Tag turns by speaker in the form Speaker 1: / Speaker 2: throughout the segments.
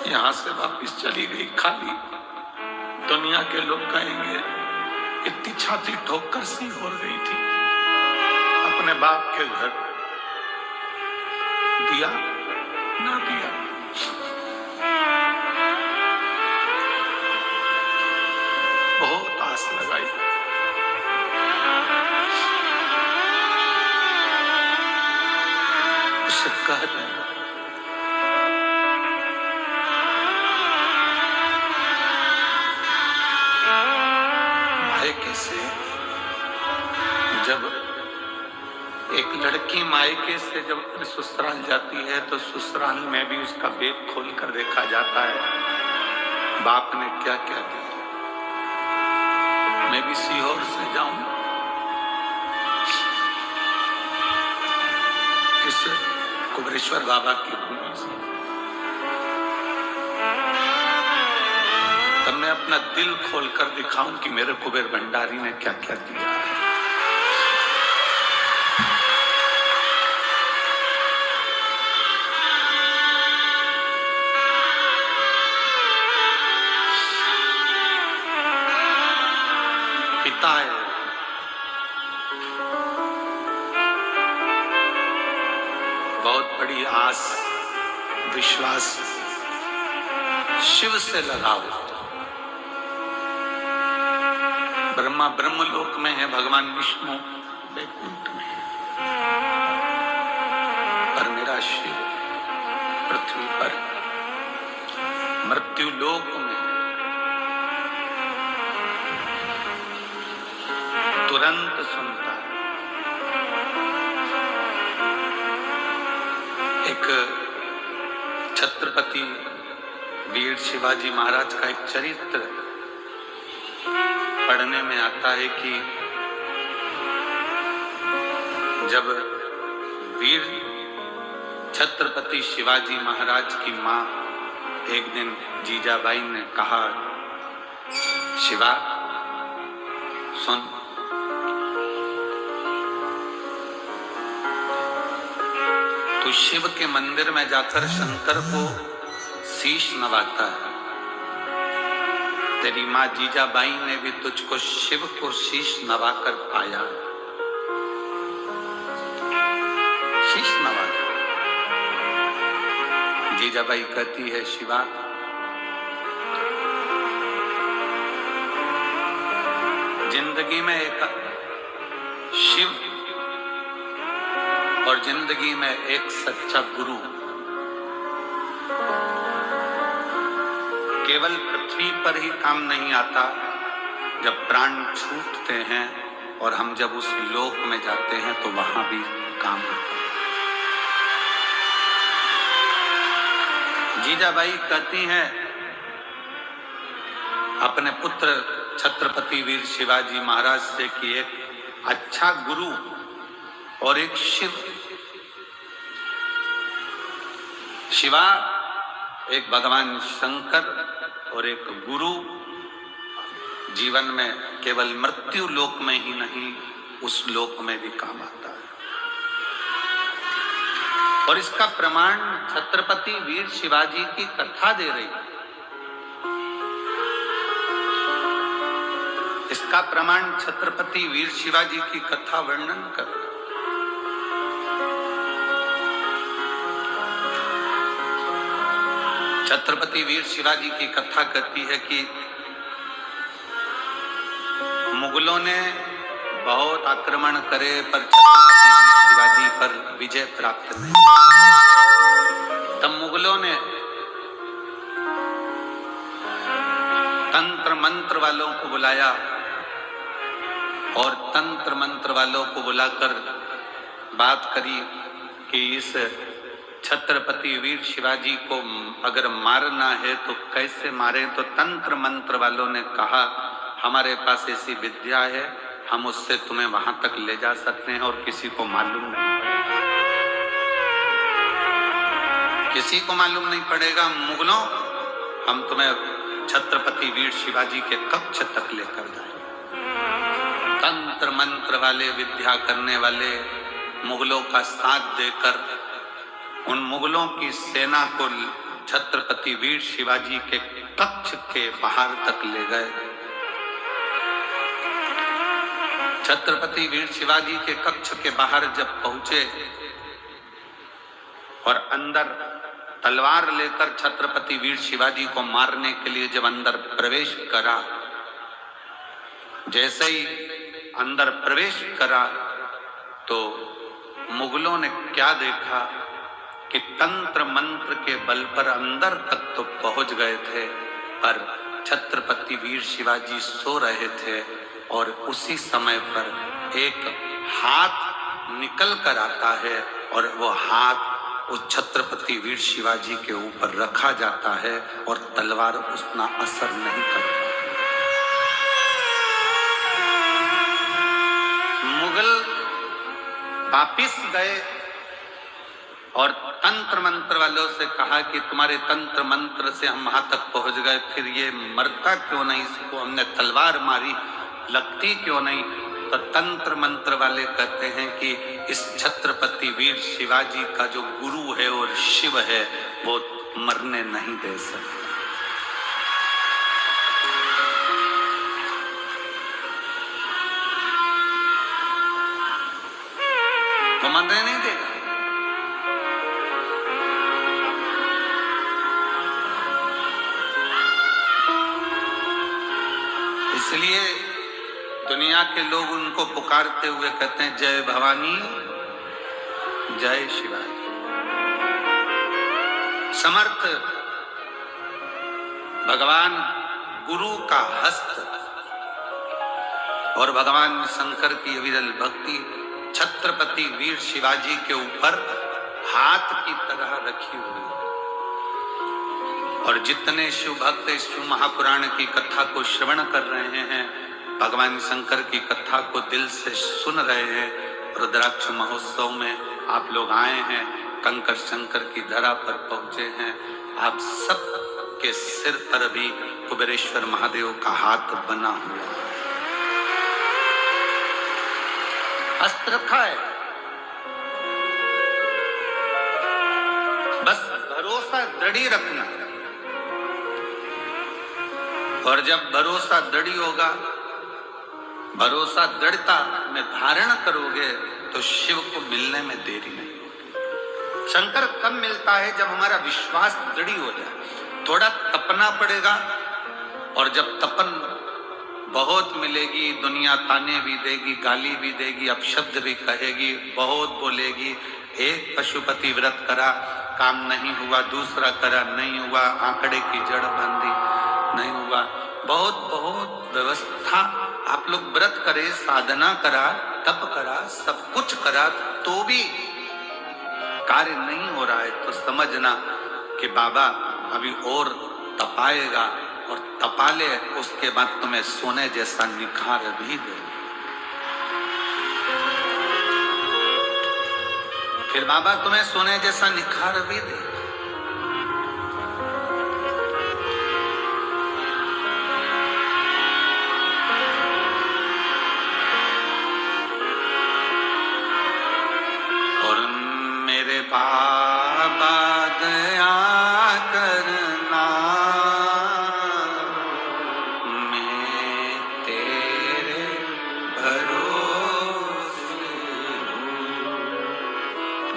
Speaker 1: यहां से वापिस चली गई खाली। दुनिया के लोग कहेंगे इतनी छाती ठोक कर सी हो गई थी। अपने बाप के घर दिया ना दिया। बहुत आस लगाई, उसे कह दें मायके से। जब एक लड़की मायके से जब अपने ससुराल जाती है तो ससुराल में भी उसका बैग खोल कर देखा जाता है बाप ने क्या क्या दिया। मैं भी सीहोर से जाऊं इस कुबरेश्वर बाबा की भूमि से, तब मैं अपना दिल खोलकर दिखाऊं कि मेरे कुबेर भंडारी ने क्या क्या दिया है। पिता है, बहुत बड़ी आस विश्वास शिव से लगाओ। ब्रह्मा ब्रह्मलोक में है, भगवान विष्णु वैकुंठ में है, पर मेरा शिव पृथ्वी पर मृत्यु लोक में तुरंत सुनता है। एक छत्रपति वीर शिवाजी महाराज का एक चरित्र पढ़ने में आता है कि जब वीर छत्रपति शिवाजी महाराज की मां एक दिन जीजाबाई ने कहा, शिवा सुन, तू शिव के मंदिर में जाकर शंकर को शीश नवाता है। तेरी माँ जीजाबाई ने भी तुझको शिव को शीश नवाकर पाया, शीश नवाकर। जीजाबाई कहती है, शिवा जिंदगी में एक शिव और जिंदगी में एक सच्चा गुरु केवल पृथ्वी पर ही काम नहीं आता, जब प्राण छूटते हैं और हम जब उस लोक में जाते हैं तो वहां भी काम आता है। जीजाबाई कहती हैं अपने पुत्र छत्रपति वीर शिवाजी महाराज से कि एक अच्छा गुरु और एक शिव, शिवा एक भगवान शंकर और एक गुरु जीवन में केवल मृत्यु लोक में ही नहीं उस लोक में भी काम आता है। और इसका प्रमाण छत्रपति वीर शिवाजी की कथा दे रही है। इसका प्रमाण छत्रपति वीर शिवाजी की कथा वर्णन कर रही है। छत्रपति वीर शिवाजी की कथा कहती है कि मुगलों ने बहुत आक्रमण करे पर छत्रपति वीर शिवाजी पर विजय प्राप्त नहीं। तब मुगलों ने तंत्र मंत्र वालों को बुलाया और तंत्र मंत्र वालों को बुलाकर बात करी कि इस छत्रपति वीर शिवाजी को अगर मारना है तो कैसे मारे। तो तंत्र मंत्र वालों ने कहा, हमारे पास ऐसी विद्या है, हम उससे तुम्हें वहां तक ले जा सकते हैं और किसी को मालूम नहीं पड़ेगा, किसी को मालूम नहीं पड़ेगा। मुगलों, हम तुम्हें छत्रपति वीर शिवाजी के कक्ष तक लेकर जाएंगे। तंत्र मंत्र वाले, विद्या करने वाले मुगलों का साथ देकर उन मुगलों की सेना को छत्रपति वीर शिवाजी के कक्ष के बाहर तक ले गए। छत्रपति वीर शिवाजी के कक्ष के बाहर जब पहुंचे और अंदर तलवार लेकर छत्रपति वीर शिवाजी को मारने के लिए जब अंदर प्रवेश करा, जैसे ही अंदर प्रवेश करा तो मुगलों ने क्या देखा कि तंत्र मंत्र के बल पर अंदर तक तो पहुंच गए थे, पर छत्रपति वीर शिवाजी सो रहे थे और उसी समय पर एक हाथ निकल कर आता है और वो हाथ उस छत्रपति वीर शिवाजी के ऊपर रखा जाता है और तलवार उतना असर नहीं करता। मुगल वापिस गए और तंत्र मंत्र वालों से कहा कि तुम्हारे तंत्र मंत्र से हम वहां तक पहुंच गए, फिर ये मरता क्यों नहीं, इसको हमने तलवार मारी, लगती क्यों नहीं। तो तंत्र मंत्र वाले कहते हैं कि इस छत्रपति वीर शिवाजी का जो गुरु है और शिव है वो मरने नहीं दे सकता। वो मरने नहीं देगा। इसलिए दुनिया के लोग उनको पुकारते हुए कहते हैं जय भवानी जय शिवाजी। समर्थ भगवान गुरु का हस्त और भगवान शंकर की विरल भक्ति छत्रपति वीर शिवाजी के ऊपर हाथ की तरह रखी हुई है। और जितने शिव भक्त इस शिव महापुराण की कथा को श्रवण कर रहे हैं, भगवान शंकर की कथा को दिल से सुन रहे हैं, रुद्राक्ष महोत्सव में आप लोग आए हैं, कंकर शंकर की धरा पर पहुंचे हैं, आप सब के सिर पर भी कुबेरेश्वर महादेव का हाथ बना हुआ है, अस्त्र रखा है। बस भरोसा दृढ़ रखना, और जब भरोसा दृढ़ होगा, भरोसा दृढ़ता में धारण करोगे तो शिव को मिलने में देरी नहीं होगी। शंकर कब मिलता है? जब हमारा विश्वास दृढ़ हो जाए। थोड़ा तपना पड़ेगा, और जब तपन बहुत मिलेगी, दुनिया ताने भी देगी, गाली भी देगी, अपशब्द भी कहेगी, बहुत बोलेगी। एक पशुपति व्रत करा, काम नहीं हुआ, दूसरा करा, नहीं हुआ, आंकड़े की जड़ बांधी, नहीं हुआ, बहुत बहुत व्यवस्था। आप लोग व्रत करे, साधना करा, तप करा, सब कुछ करा, तो भी कार्य नहीं हो रहा है, तो समझना कि बाबा अभी और तपाएगा, और तपा ले, उसके बाद तुम्हें सोने जैसा निखार भी दे। फिर बाबा तुम्हें सोने जैसा निखार भी दे। बाबा दया करना, मैं तेरे भरोसे हूँ,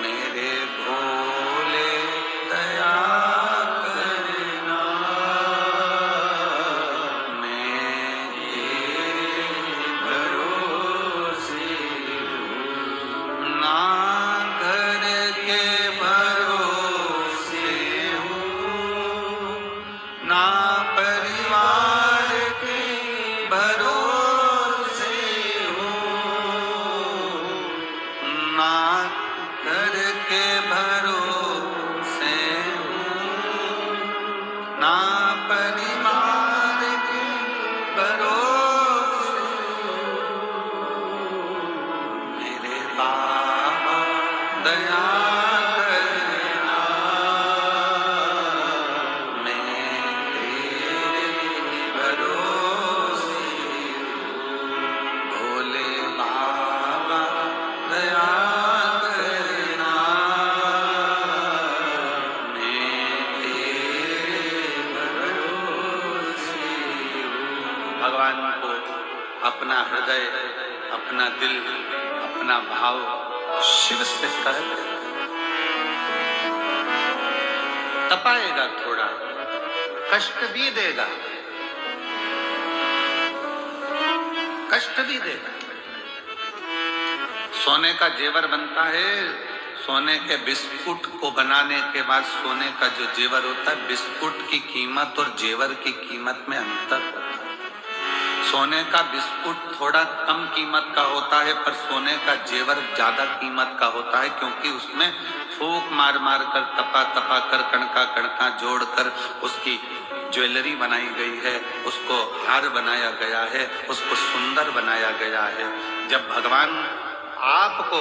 Speaker 1: मेरे भोले भगवान को अपना हृदय, अपना दिल, अपना भाव शिव से कर दे। तपाएगा, थोड़ा कष्ट भी देगा, कष्ट भी देगा। सोने का जेवर बनता है, सोने के बिस्कुट को बनाने के बाद सोने का जो जेवर होता है, बिस्कुट की कीमत और जेवर की कीमत में अंतर होता है। सोने का बिस्कुट थोड़ा कम कीमत का होता है, पर सोने का जेवर ज्यादा कीमत का होता है, क्योंकि उसमें फूंक मार मार कर, तपा तपा कर, कणका कणका जोड़कर उसकी ज्वेलरी बनाई गई है, उसको हार बनाया गया है, उसको सुंदर बनाया गया है। जब भगवान आपको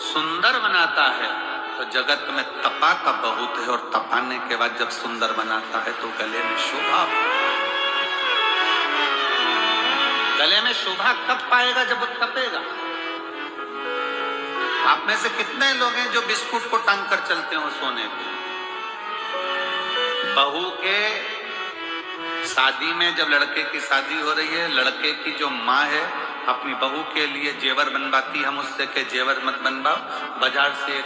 Speaker 1: सुंदर बनाता है तो जगत में तपाता बहुत है, और तपाने के बाद जब सुंदर बनाता है तो गले में शोभा। गले में शोभा कब पाएगा? जब वो तपेगा। आप में से कितने लोग हैं जो बिस्कुट को टांग कर चलते हो सोने पे? बहू के शादी में जब लड़के की शादी हो रही है, लड़के की जो माँ है अपनी बहू के लिए जेवर बनवाती, हम उससे के जेवर मत बनवाओ, बाजार से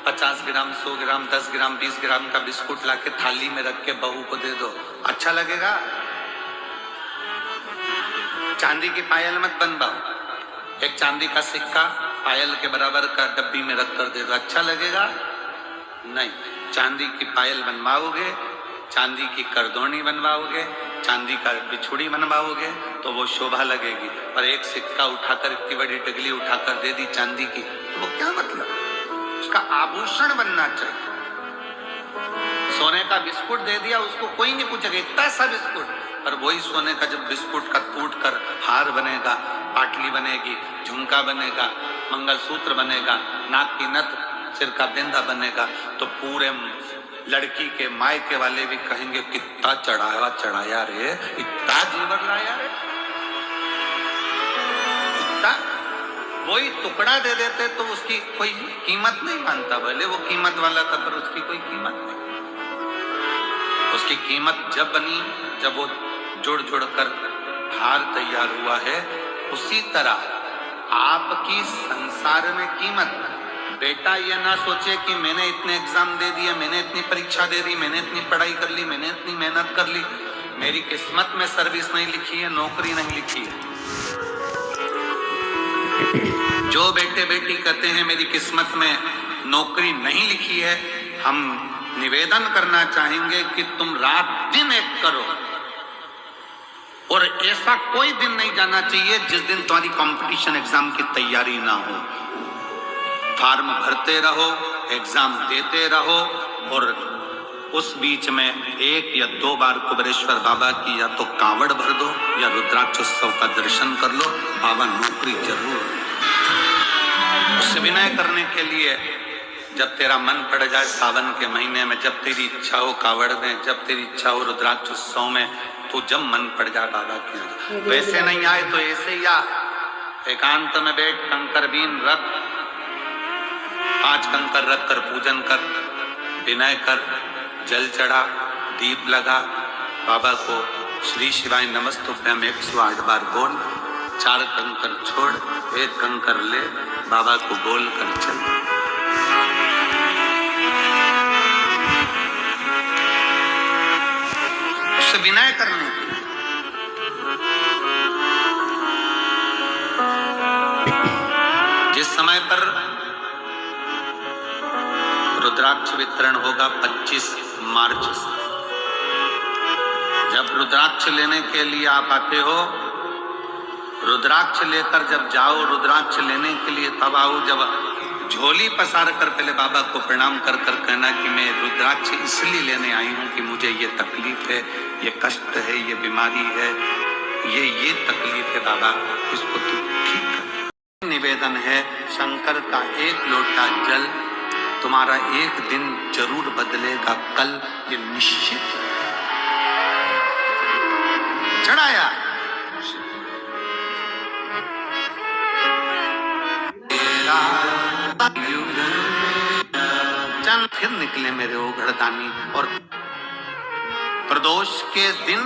Speaker 1: 50 ग्राम, 100 ग्राम, 10 ग्राम, 20 ग्राम का बिस्कुट लाके थाली में रख के बहू को दे दो, अच्छा लगेगा? चांदी की पायल मत बनवाओ, एक चांदी का सिक्का पायल के बराबर का डब्बी में रख कर दे दो, अच्छा लगेगा? नहीं। चांदी की पायल बनवाओगे, चांदी की करदोनी बनवाओगे, चांदी का बिछुड़ी बनवाओगे तो वो शोभा लगेगी। और एक सिक्का उठाकर, इतनी बड़ी डगली उठाकर दे दी चांदी की, तो वो क्या मतलब? उसका आभूषण बनना चाहिए। सोने का बिस्कुट दे दिया, उसको कोई नहीं पूछेगा इतना सा बिस्कुट, पर वही सोने का जब बिस्कुट का टूट कर हार बनेगा, पाटली बनेगी, झुमका बनेगा, मंगलसूत्र बनेगा, नाक की नथ, सिर का बिंदा बनेगा, तो पूरे लड़की के मायके वाले भी कहेंगे कितना चढ़ाया रे, इतना जेवर लाया रे, इतना। वही टुकड़ा दे देते तो उसकी कोई कीमत नहीं मानता, भले वो कीमत वाला था, पर उसकी कोई कीमत नहीं। उसकी कीमत जब बनी, जब वो जुड़ जुड़ कर हार तैयार हुआ है। उसी तरह आपकी संसार में कीमत। बेटा ये ना सोचे कि मैंने इतने एग्जाम दे दिए, मैंने इतनी परीक्षा दे दी, मैंने इतनी पढ़ाई कर ली, मैंने इतनी मेहनत कर ली, मेरी किस्मत में सर्विस नहीं लिखी है, नौकरी नहीं लिखी है। जो बेटे बेटी कहते हैं मेरी किस्मत में नौकरी नहीं लिखी है, हम निवेदन करना चाहेंगे कि तुम रात दिन एक करो, और ऐसा कोई दिन नहीं जाना चाहिए जिस दिन तुम्हारी कंपटीशन एग्जाम की तैयारी ना हो। फॉर्म भरते रहो, एग्जाम देते रहो, और उस बीच में 1 या 2 बार कुबेरेश्वर बाबा की या तो कांवड़ भर दो या रुद्राक्षोत्सव का दर्शन कर लो, बाबा नौकरी जरूर। उससे विनय करने के लिए जब तेरा मन पड़ जाए सावन के महीने में, जब तेरी इच्छा हो कांवड़ में, जब तेरी इच्छा हो रुद्राक्षोत्सव में, तो जब मन पड़ जाए बाबा की, वैसे नहीं आए तो ऐसे ही आ, एकांत में बैठ, कंकर बीन रख, 5 कंकर रख कर पूजन कर, विनय कर, जल चढ़ा, दीप लगा, बाबा को श्री शिवाय नमस्तुभ्यम 108 बार बोल, 4 कंकर छोड़, 1 कंकर ले, बाबा को बोल कर चल। उससे विनय करने की। जिस समय पर रुद्राक्ष वितरण होगा 25 मार्च से, जब रुद्राक्ष लेने के लिए आप आते हो, रुद्राक्ष लेकर जब जाओ, रुद्राक्ष लेने के लिए तब आओ, जब झोली पसार कर पहले बाबा को प्रणाम कर कर कहना कि मैं रुद्राक्ष इसलिए लेने आई हूं कि मुझे ये तकलीफ है, ये कष्ट है, ये बीमारी है, ये तकलीफ है बाबा, इसको तू ठीक कर। निवेदन है, शंकर का 1 लोटा जल तुम्हारा एक दिन जरूर बदलेगा कल, ये निश्चित। चढ़ाया चंद फिर निकले मेरे ओघड़दानी, और प्रदोष के दिन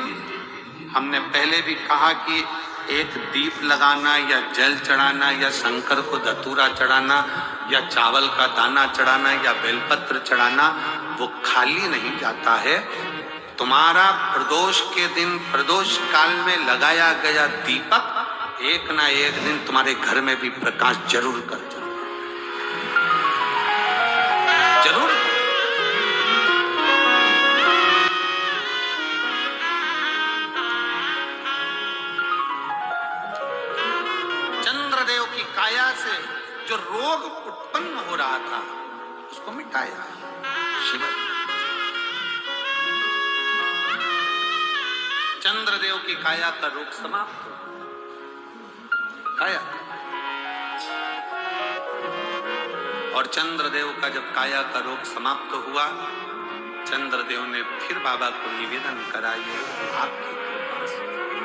Speaker 1: हमने पहले भी कहा कि एक दीप लगाना या जल चढ़ाना या शंकर को धतूरा चढ़ाना या चावल का दाना चढ़ाना या बेलपत्र चढ़ाना वो खाली नहीं जाता है। तुम्हारा प्रदोष के दिन प्रदोष काल में लगाया गया दीपक एक ना एक दिन तुम्हारे घर में भी प्रकाश जरूर कर जाए, जरूर। चंद्रदेव की काया से जो रोग उत्पन्न हो रहा था उसको मिटाया शिव। चंद्रदेव की काया का रोग समाप्त हो, काया। और चंद्रदेव का जब काया का रोग समाप्त हुआ, चंद्रदेव ने फिर बाबा को निवेदन करा, ये आपकी कृपा से